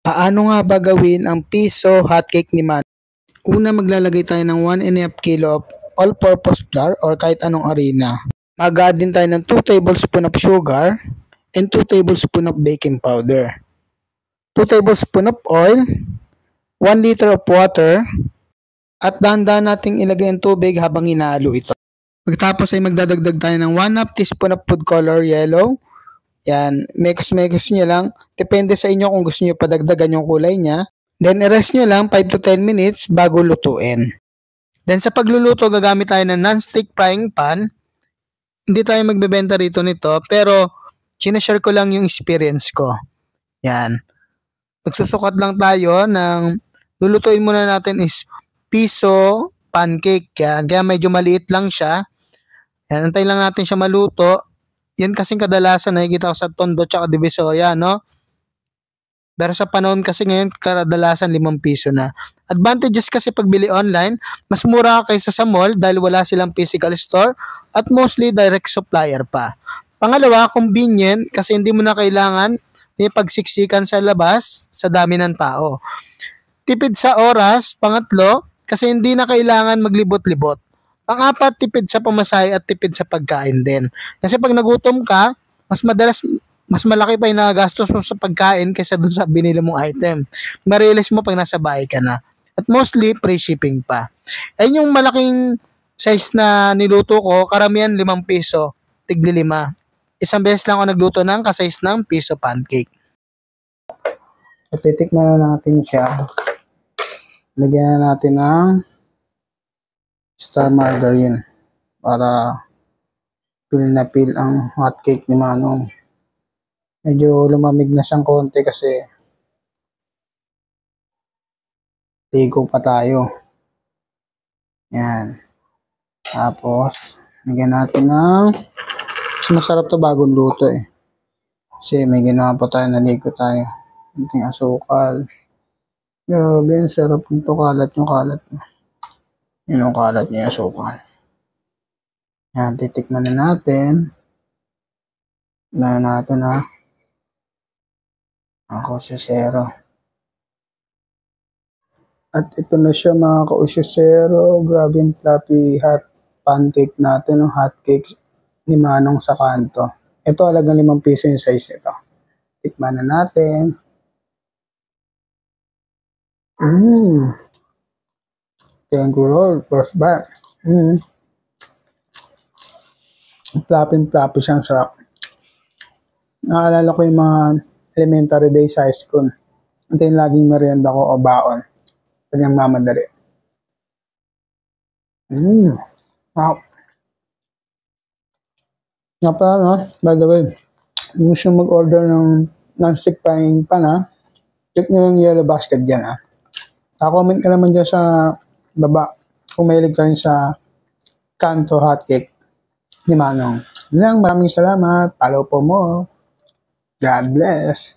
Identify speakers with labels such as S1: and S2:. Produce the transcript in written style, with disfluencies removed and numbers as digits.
S1: Paano nga ba gawin ang piso hotcake ni Man? Una, maglalagay tayo ng 1½ kilo of all-purpose flour or kahit anong harina. Mag-add din tayo ng 2 tablespoon of sugar and 2 tablespoon of baking powder. 2 tablespoon of oil, 1 liter of water, at dahan-dahan nating ilagay ang tubig habang hinahalo ito. Pagkatapos ay magdadagdag tayo ng 1/2 teaspoon of food color yellow. Yan, mekos-mekos nyo lang. Depende sa inyo kung gusto nyo padagdagan yung kulay niya. Then, i-rest nyo lang 5 to 10 minutes bago lutuin. Then, sa pagluluto, gagamit tayo ng non-stick frying pan. Hindi tayo magbebenta rito nito, pero sinashare ko lang yung experience ko. Yan. Magsusukat lang tayo ng, lulutuin muna natin is piso pancake. Yan. Kaya medyo maliit lang siya. Yan, antayin lang natin siya maluto. Yan kasing kadalasan nakikita ko sa Tondo tsaka Divisoria, no? Pero sa panahon kasi ngayon, kadalasan 5 piso na. Advantages kasi pagbili online, mas mura kaysa sa mall dahil wala silang physical store at mostly direct supplier pa. Pangalawa, convenient kasi hindi mo na kailangan may pagsiksikan sa labas sa dami ng tao. Tipid sa oras, pangatlo, kasi hindi na kailangan maglibot-libot. Pang-apat, tipid sa pamasahe at tipid sa pagkain din. Kasi pag nagutom ka, mas malaki pa yung nagagastos mo sa pagkain kaysa dun sa binili mong item. Ma-realize mo pag nasa bahay ka na. At mostly, free shipping pa. Ayun yung malaking size na niluto ko, karamihan 5 piso, tigli 5. Isang beses lang ako nagluto ng kasize ng piso pancake. So, titikman na natin siya. Lagyan na natin ng star margarine para feel na feel ang hotcake ni Manong. Medyo lumamig na siyang konti kasi ligo pa tayo. Yan. Tapos, lagyan natin ng mas masarap to bagong luto eh. Kasi may ginawa pa tayo, naligo tayo. Kunting asukal. Grabe, ang sarap nito. Kalat yung kalat. Yun ang kalat niya, asukal. Yan, titikman na natin. Na natin ha. Ako si Zero. At ito na siya mga ka-Zero. Grabe yung fluffy hot pancake natin. Hot cake ni Manong sa kanto. Ito halagang 5 piso yung size ito. Tikman na natin. Thank you Lord. First bite. Fluffy siyang sarap. Naalala ko yung mga elementary days sa high school. Ito yung laging merienda ko o baon. Kanyang mamadali. Wow. Nga pala, no? By the way, kung gusto mag-order ng non-stick frying pan, ha? Click nyo yung yellow basket dyan, ha? Comment ka naman dyan sa baba kung mahilig ka rin sa kanto hotcake ni Manong. Maraming salamat. Follow po mo. God bless.